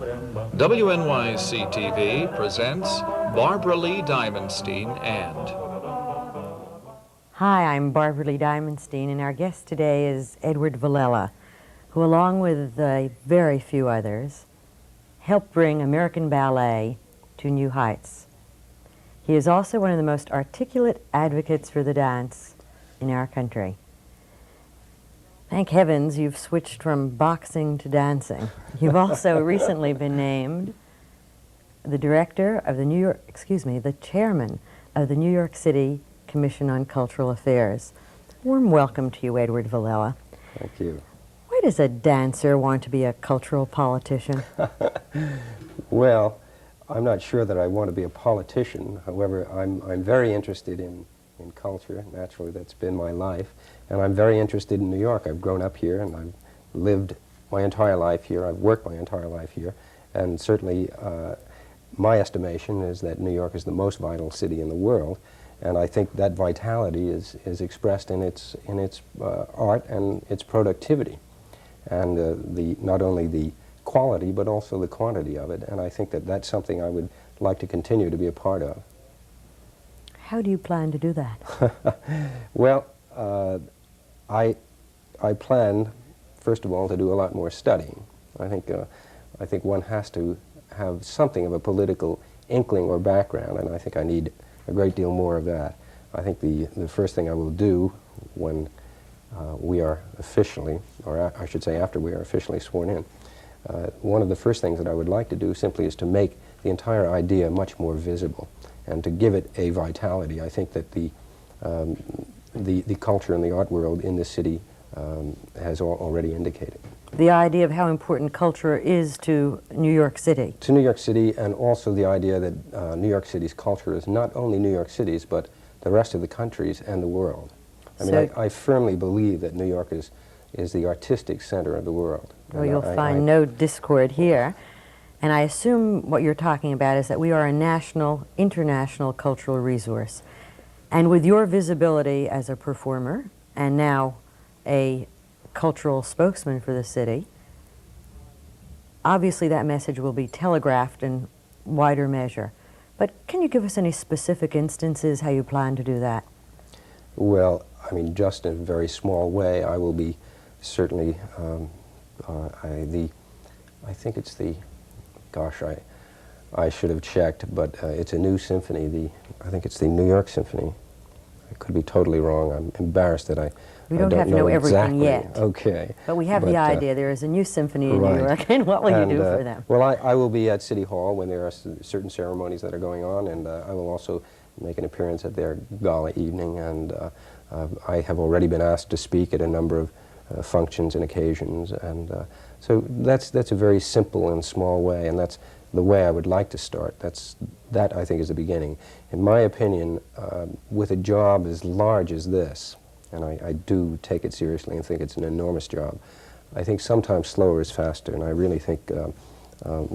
WNYC-TV presents Barbaralee Diamonstein and... Hi, I'm Barbaralee Diamonstein, and our guest today is Edward Villella, who, along with very few others, helped bring American ballet to new heights. He is also one of the most articulate advocates for the dance in our country. Thank heavens you've switched from boxing to dancing. You've also recently been named the chairman of the New York City Commission on Cultural Affairs. Warm welcome to you, Edward Villella. Thank you. Why does a dancer want to be a cultural politician? Well, I'm not sure that I want to be a politician. However, I'm very interested in culture. Naturally, that's been my life. And I'm very interested in New York. I've grown up here, and I've lived my entire life here. I've worked my entire life here. And certainly, my estimation is that New York is the most vital city in the world. And I think that vitality is expressed in its art and its productivity. And not only the quality, but also the quantity of it. And I think that that's something I would like to continue to be a part of. How do you plan to do that? Well, I plan, first of all, to do a lot more studying. I think one has to have something of a political inkling or background, and I think I need a great deal more of that. I think the first thing I will do when we are officially, or I should say after we are officially sworn in, one of the first things that I would like to do simply is to make the entire idea much more visible and to give it a vitality. I think that the culture and the art world in this city has already indicated. The idea of how important culture is to New York City. To New York City, and also the idea that New York City's culture is not only New York City's, but the rest of the countries and the world. I mean, I firmly believe that New York is the artistic center of the world. Well, you'll find no discord here. And I assume what you're talking about is that we are a national, international cultural resource. And with your visibility as a performer, and now a cultural spokesman for the city, obviously that message will be telegraphed in wider measure. But can you give us any specific instances how you plan to do that? Well, I mean, just in a very small way, I will be certainly, I think it's the, gosh, I should have checked, but it's a new symphony. I think it's the New York Symphony. I could be totally wrong. I'm embarrassed that I don't have to know everything exactly. yet. Okay. But we have the idea. There is a new symphony in New York, and what will you do for them? Well, I will be at City Hall when there are certain ceremonies that are going on, and I will also make an appearance at their gala evening, and I have already been asked to speak at a number of functions and occasions, and so that's a very simple and small way, and that's the way I would like to start. That I think is the beginning. In my opinion, with a job as large as this, and I do take it seriously and think it's an enormous job, I think sometimes slower is faster, and I really think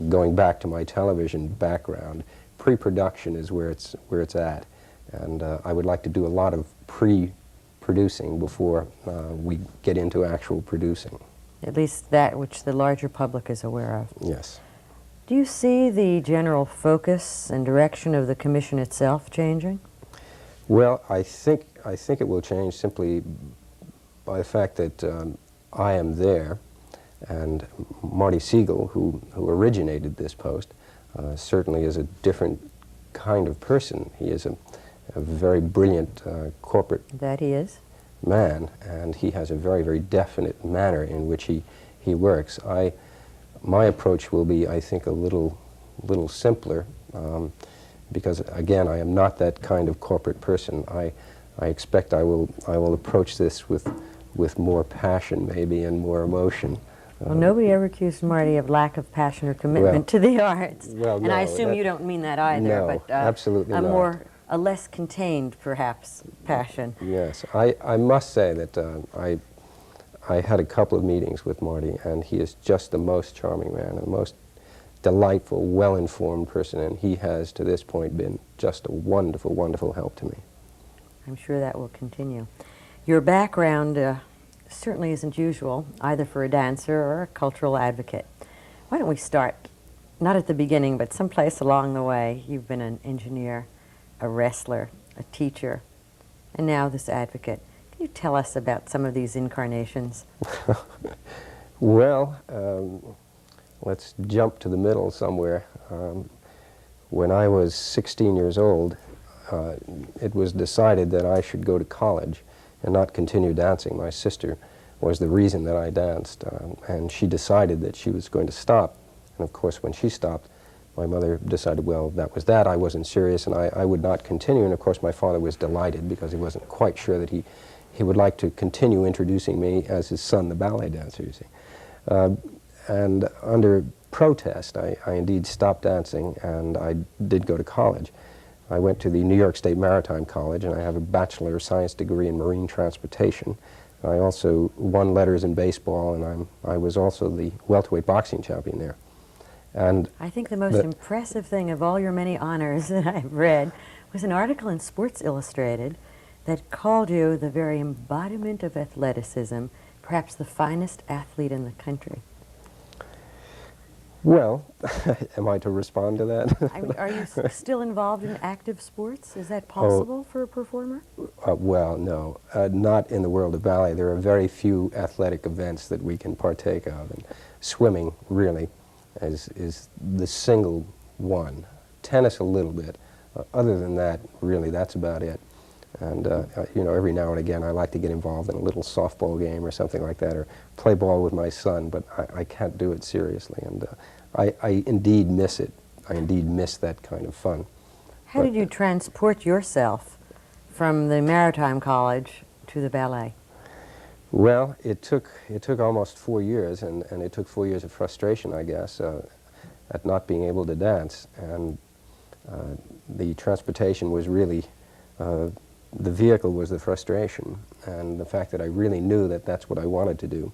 going back to my television background, pre-production is where it's at, and I would like to do a lot of pre-producing before we get into actual producing. At least that which the larger public is aware of. Yes. Do you see the general focus and direction of the Commission itself changing? Well, I think it will change simply by the fact that I am there, and Marty Siegel, who originated this post, certainly is a different kind of person. He is a very brilliant corporate that he is man, and he has a very, very definite manner in which he works. My approach will be, I think, a little simpler, because again, I am not that kind of corporate person. I expect I will approach this with more passion, maybe, and more emotion. Well, nobody ever accused Marty of lack of passion or commitment to the arts. Well, and I assume you don't mean that either. No, but absolutely not. A less contained, perhaps, passion. Yes, I must say that I had a couple of meetings with Marty, and he is just the most charming man, and the most delightful, well-informed person, and he has, to this point, been just a wonderful, wonderful help to me. I'm sure that will continue. Your background certainly isn't usual, either for a dancer or a cultural advocate. Why don't we start not at the beginning, but someplace along the way, you've been an engineer, a wrestler, a teacher, and now this advocate. Can you tell us about some of these incarnations? Well, let's jump to the middle somewhere. When I was 16 years old, it was decided that I should go to college and not continue dancing. My sister was the reason that I danced, and she decided that she was going to stop. And of course, when she stopped, my mother decided, well, that was that. I wasn't serious, and I would not continue. And of course, my father was delighted because he wasn't quite sure that he would like to continue introducing me as his son, the ballet dancer, you see. And under protest, I indeed stopped dancing, and I did go to college. I went to the New York State Maritime College, and I have a Bachelor of Science degree in Marine Transportation. I also won letters in baseball, and I was also the welterweight boxing champion there. And I think the most impressive thing of all your many honors that I've read was an article in Sports Illustrated that called you the very embodiment of athleticism, perhaps the finest athlete in the country. Well, am I to respond to that? I mean, are you still involved in active sports? Is that possible for a performer? Well, no, not in the world of ballet. There are very few athletic events that we can partake of, and swimming really is the single one. Tennis a little bit. Other than that, really, that's about it. And you know, every now and again I like to get involved in a little softball game or something like that, or play ball with my son, but I can't do it seriously, and I indeed miss it. I indeed miss that kind of fun. How did you transport yourself from the Maritime College to the ballet? Well, it took almost 4 years, and it took 4 years of frustration, I guess, at not being able to dance, and the transportation was really the vehicle was the frustration, and the fact that I really knew that that's what I wanted to do.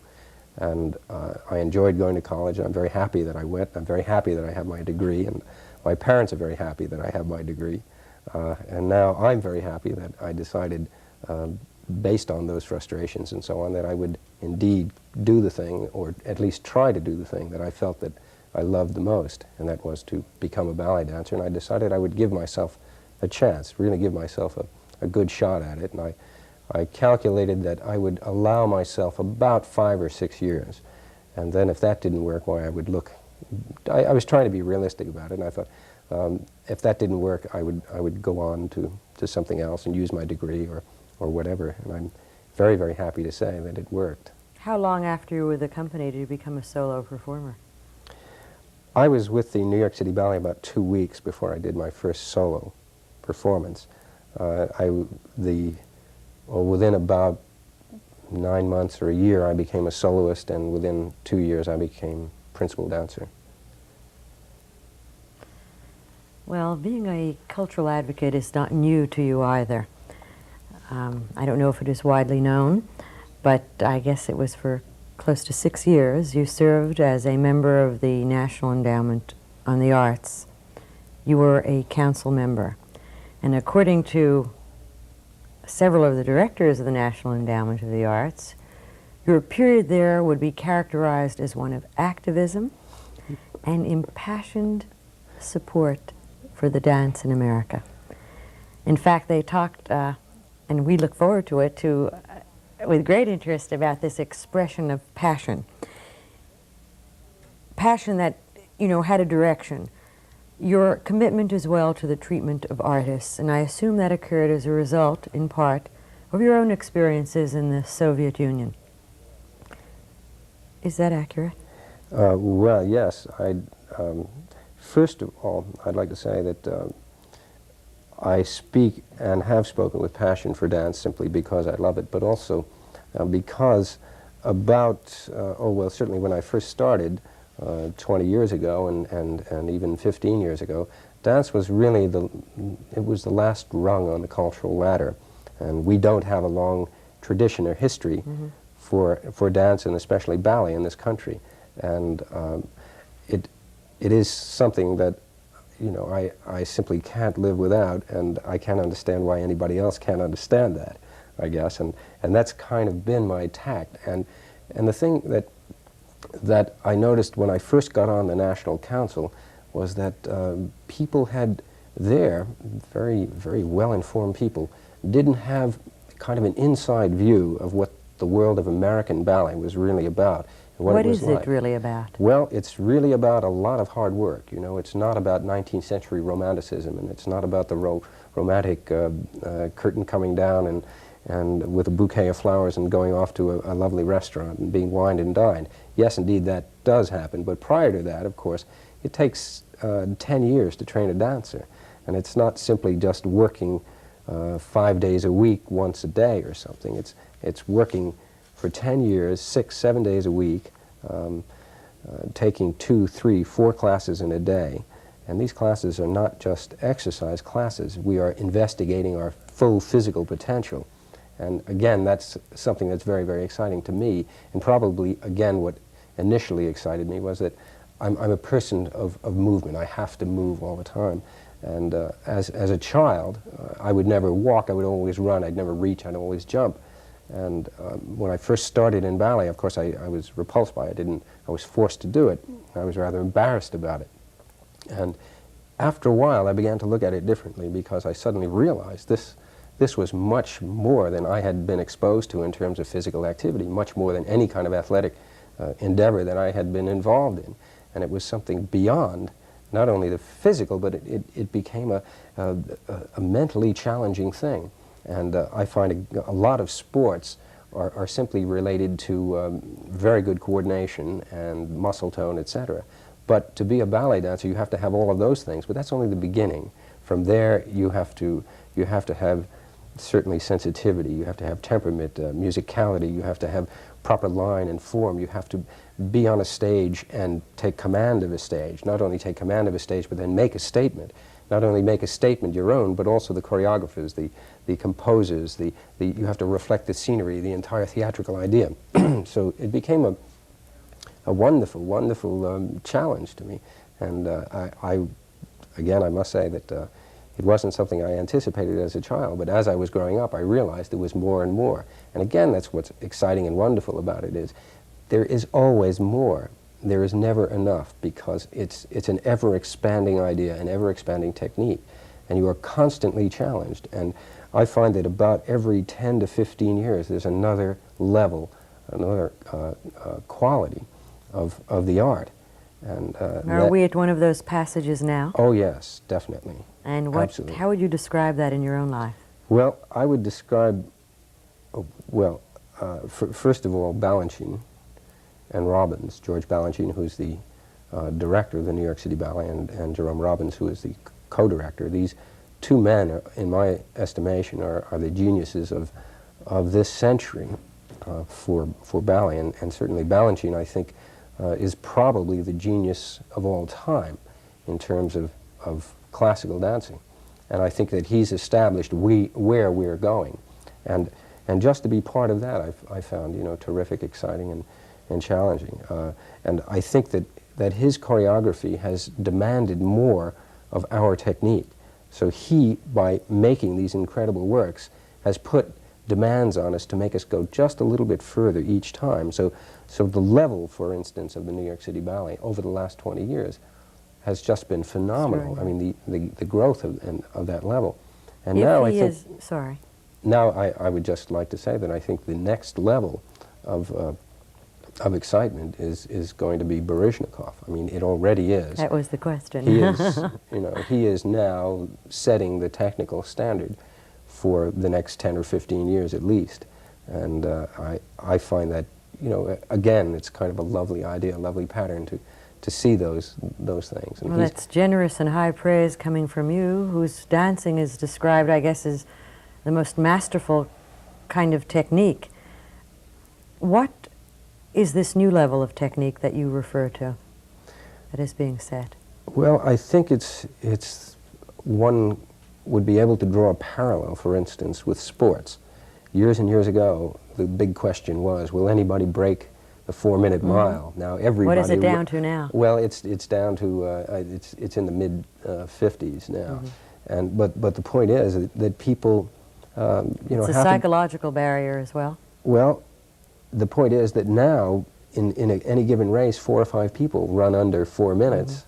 And I enjoyed going to college, and I'm very happy that I went. I'm very happy that I have my degree, and my parents are very happy that I have my degree. And now I'm very happy that I decided, based on those frustrations and so on, that I would indeed do the thing, or at least try to do the thing that I felt that I loved the most, and that was to become a ballet dancer. And I decided I would give myself a chance, really give myself a good shot at it, and I calculated that I would allow myself about 5 or 6 years, and then if that didn't work, why I would look. I was trying to be realistic about it, and I thought if that didn't work, I would go on to something else and use my degree or whatever, and I'm very, very happy to say that it worked. How long after you were with the company did you become a solo performer? I was with the New York City Ballet about 2 weeks before I did my first solo performance. Within about 9 months or a year, I became a soloist, and within 2 years, I became principal dancer. Well, being a cultural advocate is not new to you either. I don't know if it is widely known, but I guess it was for close to 6 years. You served as a member of the National Endowment on the Arts. You were a council member. And according to several of the directors of the National Endowment of the Arts, your period there would be characterized as one of activism and impassioned support for the dance in America. In fact, they talked, and we look forward to it, with great interest about this expression of passion. Passion that, you know, had a direction. Your commitment as well to the treatment of artists, and I assume that occurred as a result, in part, of your own experiences in the Soviet Union. Is that accurate? Well, yes. First of all, I'd like to say that I speak and have spoken with passion for dance simply because I love it, but also because certainly when I first started, 20 years ago and even 15 years ago, dance was really it was the last rung on the cultural ladder, and we don't have a long tradition or history for dance, and especially ballet in this country, and it is something that, you know, I simply can't live without, and I can't understand why anybody else can't understand that, I guess, and that's kind of been my tact, and the thing that I noticed when I first got on the National Council was that people had there, very, very well-informed people, didn't have kind of an inside view of what the world of American ballet was really about. And What it was is like. it really about? Well, it's really about a lot of hard work. You know, it's not about 19th century romanticism, and it's not about the romantic curtain coming down and with a bouquet of flowers and going off to a lovely restaurant and being wined and dined. Yes, indeed, that does happen, but prior to that, of course, it takes 10 years to train a dancer, and it's not simply just working 5 days a week, once a day or something. It's working for 10 years, 6, 7 days a week, taking 2, 3, 4 classes in a day. And these classes are not just exercise classes. We are investigating our full physical potential. And again, that's something that's very, very exciting to me. And probably, again, what initially excited me was that I'm a person of movement. I have to move all the time. And as a child, I would never walk. I would always run. I'd never reach. I'd always jump. And when I first started in ballet, of course, I was repulsed by it. I was forced to do it. I was rather embarrassed about it. And after a while, I began to look at it differently because I suddenly realized this was much more than I had been exposed to in terms of physical activity, much more than any kind of athletic endeavor that I had been involved in. And it was something beyond not only the physical, but it became a mentally challenging thing. And I find a lot of sports are simply related to very good coordination and muscle tone, etc. But to be a ballet dancer, you have to have all of those things, but that's only the beginning. From there, you have to have certainly sensitivity, you have to have temperament, musicality, you have to have proper line and form, you have to be on a stage and take command of a stage. Not only take command of a stage, but then make a statement. Not only make a statement your own, but also the choreographers, the composers, you have to reflect the scenery, the entire theatrical idea. So it became a wonderful, wonderful challenge to me. And again, I must say that it wasn't something I anticipated as a child, but as I was growing up, I realized there was more and more. And again, that's what's exciting and wonderful about it is there is always more. There is never enough because it's an ever-expanding idea, an ever-expanding technique, and you are constantly challenged. And I find that about every 10 to 15 years, there's another level, another quality of the art. And are we at one of those passages now? Oh yes, definitely. And Absolutely. how would you describe that in your own life? Well, I would describe, first of all, Balanchine and Robbins, George Balanchine, who's the director of the New York City Ballet, and Jerome Robbins, who is the co-director. These two men, in my estimation, are the geniuses of this century for ballet, and certainly Balanchine, I think, is probably the genius of all time in terms of classical dancing. And I think that he's established where we're going. And just to be part of that, I found, terrific, exciting, and challenging. And I think that his choreography has demanded more of our technique. So he, by making these incredible works, has put demands on us to make us go just a little bit further each time. So the level, for instance, of the New York City Ballet over the last 20 years has just been phenomenal. I mean, the growth of that level. And now I think... Sorry. Now I would just like to say that I think the next level of excitement is going to be Baryshnikov. I mean, it already is. That was the question. He is, he is now setting the technical standard for the next 10 or 15 years at least. And I find that, again, it's kind of a lovely idea, a lovely pattern to see those things. And well, that's generous and high praise coming from you, whose dancing is described, I guess, as the most masterful kind of technique. What is this new level of technique that you refer to that is being set? Well, I think it's one would be able to draw a parallel, for instance, with sports. Years and years ago, the big question was, will anybody break the 4-minute mile? Now everybody... What is it down to now? Well, it's down to, it's in the mid-50s now. And but the point is that people, it's a psychological barrier as well. Well, the point is that now, in any given race, 4 or 5 people run under 4 minutes,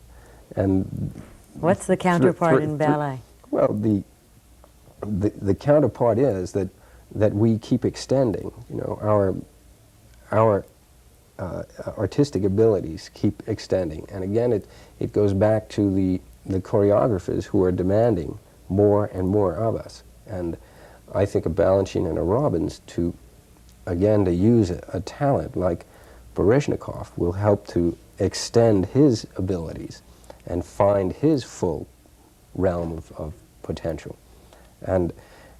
And What's the counterpart in ballet? Well, the counterpart is that we keep extending. You know, our artistic abilities keep extending, and again, it goes back to the choreographers who are demanding more and more of us. And I think a Balanchine and a Robbins to use a talent like Baryshnikov will help to extend his abilities and find his full realm of potential. And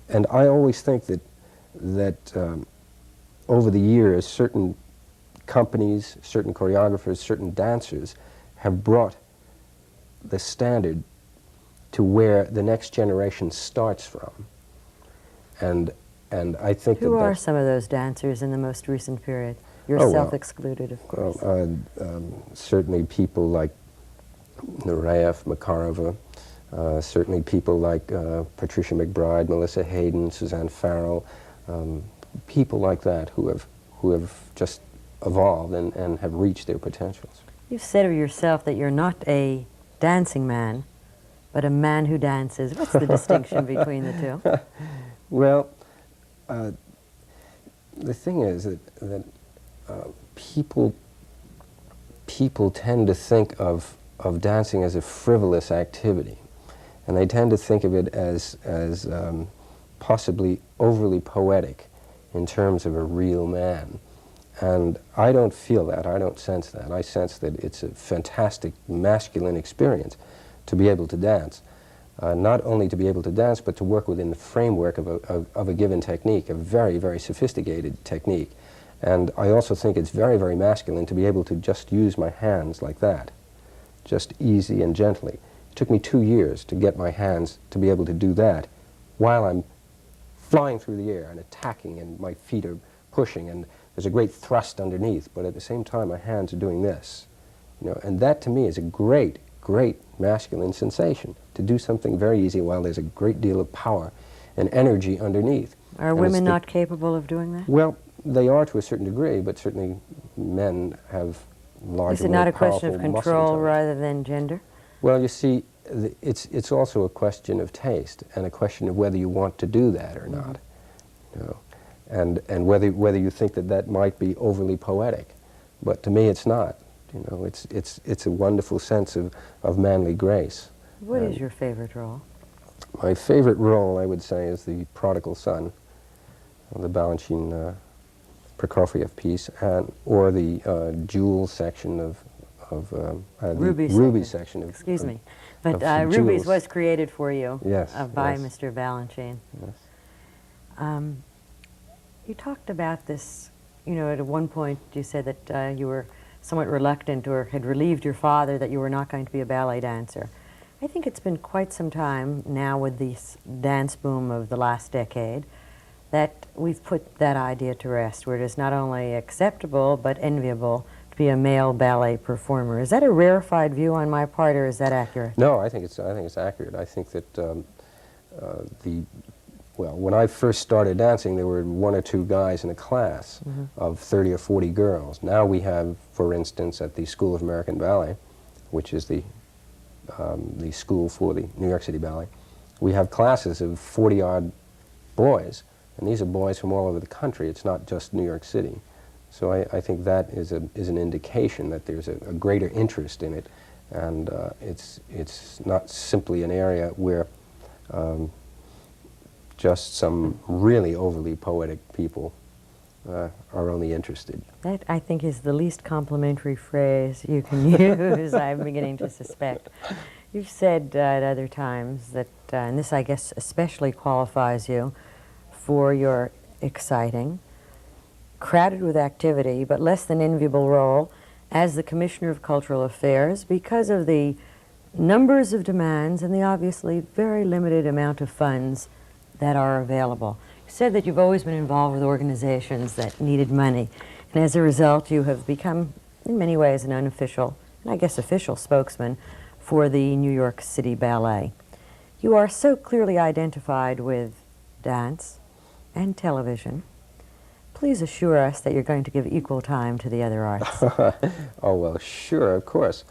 I always think that over the years, certain companies, certain choreographers, certain dancers have brought the standard to where the next generation starts from. And I think Who are some of those dancers in the most recent period? Yourself excluded, of course. Certainly people like Nureyev, Makarova, certainly people like Patricia McBride, Melissa Hayden, Suzanne Farrell, people like that who have just evolved and have reached their potentials. You've said of yourself that you're not a dancing man, but a man who dances. What's the distinction between the two? Well, the thing is that people tend to think of dancing as a frivolous activity, and they tend to think of it as possibly overly poetic in terms of a real man. And I don't feel that. I don't sense that. I sense that it's a fantastic masculine experience to be able to dance. Not only to be able to dance, but to work within the framework of a given technique, a very, very sophisticated technique. And I also think it's very, very masculine to be able to just use my hands like that, just easy and gently. It took me 2 years to get my hands to be able to do that while I'm flying through the air and attacking, and my feet are pushing, and there's a great thrust underneath, but at the same time my hands are doing this. You know, and that to me is a great, great masculine sensation, to do something very easy while there's a great deal of power and energy underneath. Are women not capable of doing that? Well, they are to a certain degree, but certainly men have larger, Is it not more a question of powerful muscle control tones. rather than gender? Well, you see, it's also a question of taste and a question of whether you want to do that or not. You know, and whether you think that might be overly poetic, but to me it's not. You know, it's a wonderful sense of manly grace. What is your favorite role? My favorite role, I would say, is the prodigal son, the Balanchine Prokofiev piece, or the jewel section of Ruby section of. Excuse me, but of Ruby's jewels. was created for you. Yes, By yes. Mr. Balanchine. Yes. You talked about this, you know, at one point you said that you were somewhat reluctant, or had relieved your father that you were not going to be a ballet dancer. I think it's been quite some time now with the dance boom of the last decade that we've put that idea to rest, where it is not only acceptable but enviable to be a male ballet performer. Is that a rarefied view on my part, or is that accurate? No, I think it's accurate. I think that well, when I first started dancing, there were 1 or 2 guys in a class of 30 or 40 girls. Now we have, for instance, at the School of American Ballet, which is the school for the New York City Ballet, we have classes of 40-odd boys, and these are boys from all over the country. It's not just New York City. So I think that is an indication that there's a greater interest in it, and it's not simply an area where just some really overly poetic people are only interested. That, I think, is the least complimentary phrase you can use, I'm beginning to suspect. You've said at other times that, and this I guess especially qualifies you for your exciting, crowded with activity, but less than enviable role as the Commissioner of Cultural Affairs because of the numbers of demands and the obviously very limited amount of funds that are available. You said that you've always been involved with organizations that needed money, and as a result you have become, in many ways, an unofficial, and I guess official spokesman for the New York City Ballet. You are so clearly identified with dance and television. Please assure us that you're going to give equal time to the other arts. Oh, well, sure, of course.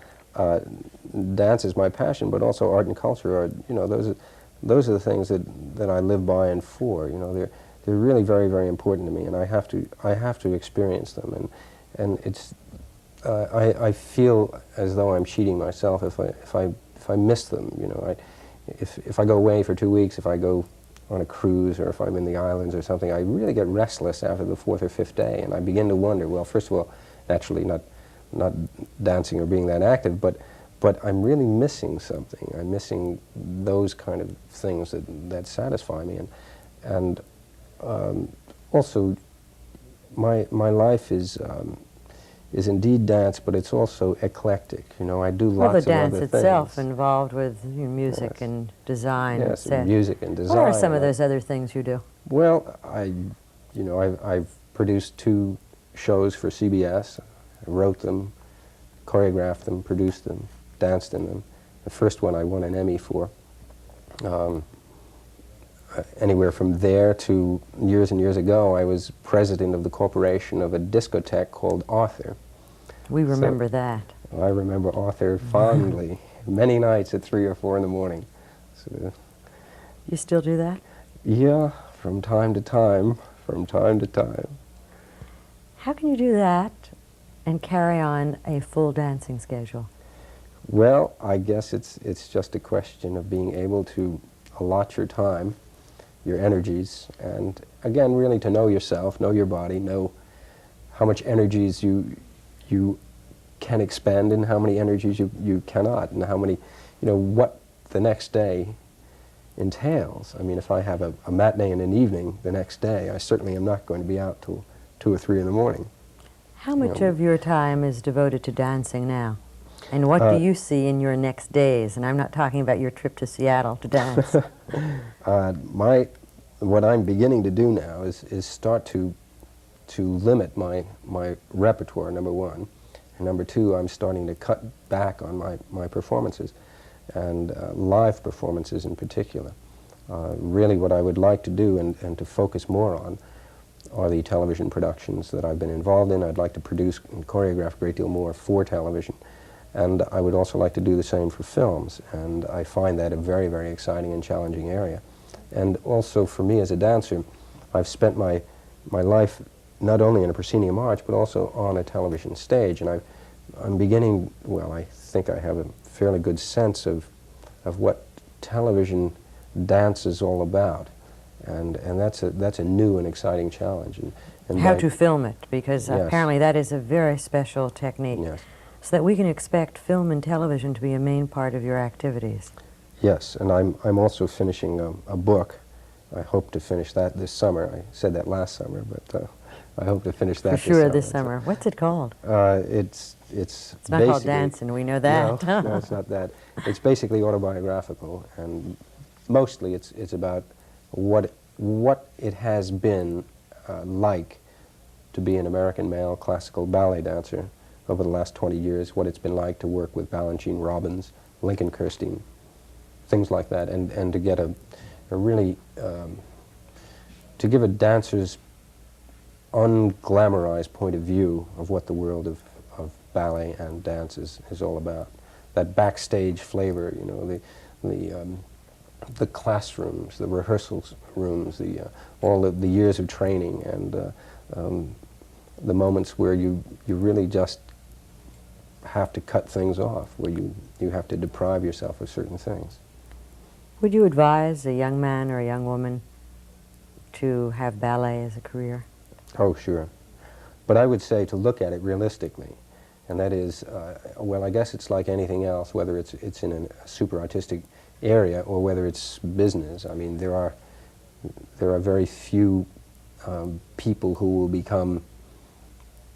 dance is my passion, but also art and culture are, you know, those are the things that I live by and for. You know, they're really very, very important to me, and I have to experience them, and it's I feel as though I'm cheating myself if I miss them. You know, if I go away for 2 weeks, if I go on a cruise, or if I'm in the islands or something, I really get restless after the 4th or 5th day, and I begin to wonder, well, first of all, naturally not dancing or being that active, but I'm really missing something. I'm missing those kind of things that satisfy me, and also my life is indeed dance, but it's also eclectic. You know, I do lots of other things. Well, the dance itself involved with music, yes, and design. Yes, music and design. What are some of those other things you do? Well, I've produced 2 shows for CBS. I wrote them, choreographed them, produced them, danced in them. The first one I won an Emmy for. Anywhere from there to years and years ago, I was president of the corporation of a discotheque called Author. We remember that. I remember Author fondly, many nights at 3 or 4 in the morning. So, you still do that? Yeah, from time to time, How can you do that and carry on a full dancing schedule? Well, I guess it's just a question of being able to allot your time, your energies, and again, really to know yourself, know your body, know how much energies you can expend and how many energies you cannot, and how many, you know, what the next day entails. I mean, if I have a matinee and an evening the next day, I certainly am not going to be out till 2 or 3 in the morning. How much of your time is devoted to dancing now? And what do you see in your next days? And I'm not talking about your trip to Seattle to dance. What I'm beginning to do now is start to limit my repertoire, number one. And number two, I'm starting to cut back on my performances, and live performances in particular. Really what I would like to do and to focus more on are the television productions that I've been involved in. I'd like to produce and choreograph a great deal more for television. And I would also like to do the same for films. And I find that a very, very exciting and challenging area. And also for me as a dancer, I've spent my life not only in a proscenium arch, but also on a television stage. And I'm beginning, well, I think I have a fairly good sense of what television dance is all about. And that's a new and exciting challenge. And how to film it, because yes, apparently that is a very special technique. Yes. So that we can expect film and television to be a main part of your activities. Yes, and I'm also finishing a book. I hope to finish that this summer. I said that last summer, but I hope to finish that for sure this summer. What's it called? It's not called Dancing, we know that. No, it's not that. It's basically autobiographical, and mostly it's about what it has been like to be an American male classical ballet dancer over the last 20 years, what it's been like to work with Balanchine Robbins, Lincoln Kirstein, things like that, and to get a really, to give a dancer's unglamorized point of view of what the world of ballet and dance is all about. That backstage flavor, you know, the classrooms, the rehearsals rooms, all the years of training, and the moments where you really just have to cut things off, where you have to deprive yourself of certain things. Would you advise a young man or a young woman to have ballet as a career? Oh, sure. But I would say to look at it realistically, and that is, well, I guess it's like anything else, whether it's in a super artistic area or whether it's business. I mean, there are very few people who will become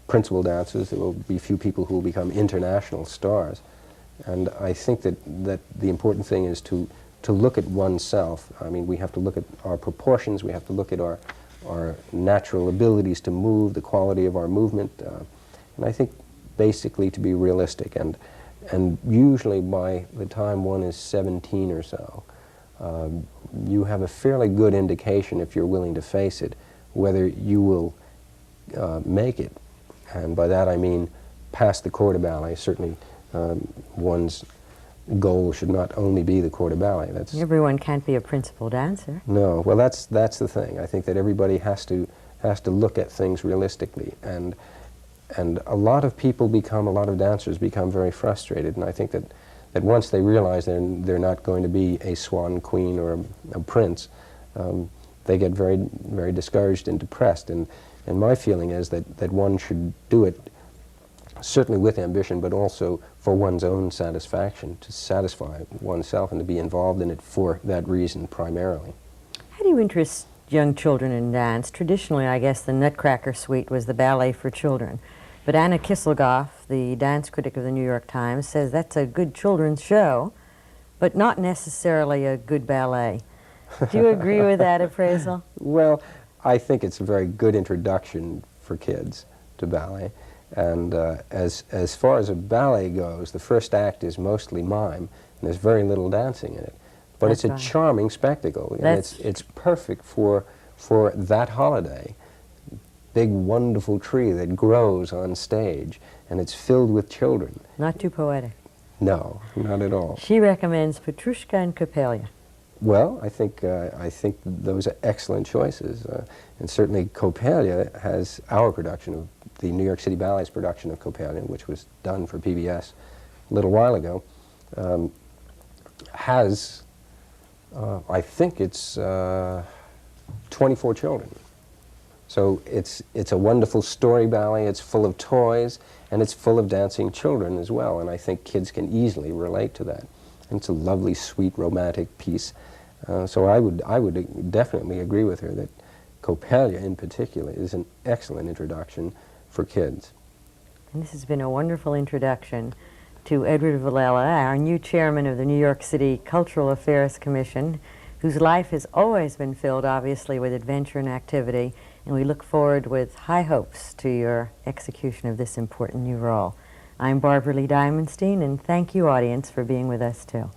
principal dancers. There will be few people who will become international stars. And I think that the important thing is to look at oneself. I mean, we have to look at our proportions, we have to look at our natural abilities to move, the quality of our movement, and I think basically to be realistic. And usually by the time one is 17 or so, you have a fairly good indication, if you're willing to face it, whether you will make it. And by that I mean pass the corps de ballet. Certainly one's goal should not only be the corps de ballet. That's Everyone can't be a principal dancer. no. Well, that's the thing. I think that everybody has to look at things realistically, and a lot of dancers become very frustrated, and I think that once they realize they're not going to be a swan queen or a prince, they get very, very discouraged and depressed. And my feeling is that one should do it certainly with ambition, but also for one's own satisfaction, to satisfy oneself and to be involved in it for that reason primarily. How do you interest young children in dance? Traditionally, I guess the Nutcracker Suite was the ballet for children. But Anna Kisselgoff, the dance critic of the New York Times, says that's a good children's show, but not necessarily a good ballet. Do you agree with that appraisal? Well, I think it's a very good introduction for kids to ballet. And as far as a ballet goes, the first act is mostly mime, and there's very little dancing in it. But That's it's a right. charming spectacle, and it's perfect for that holiday. Big, wonderful tree that grows on stage, and it's filled with children. Not too poetic. No, not at all. She recommends Petrushka and Coppelia. Well, I think those are excellent choices, and certainly Coppelia has our production of the New York City Ballet's production of Coppelia, which was done for PBS a little while ago, has I think it's 24 children. So it's a wonderful story ballet. It's full of toys, and it's full of dancing children as well. And I think kids can easily relate to that. And it's a lovely, sweet, romantic piece. So I would definitely agree with her that Coppelia, in particular, is an excellent introduction for kids. And this has been a wonderful introduction to Edward Villella, our new chairman of the New York City Cultural Affairs Commission, whose life has always been filled, obviously, with adventure and activity. And we look forward with high hopes to your execution of this important new role. I'm Barbaralee Diamonstein, and thank you, audience, for being with us, too.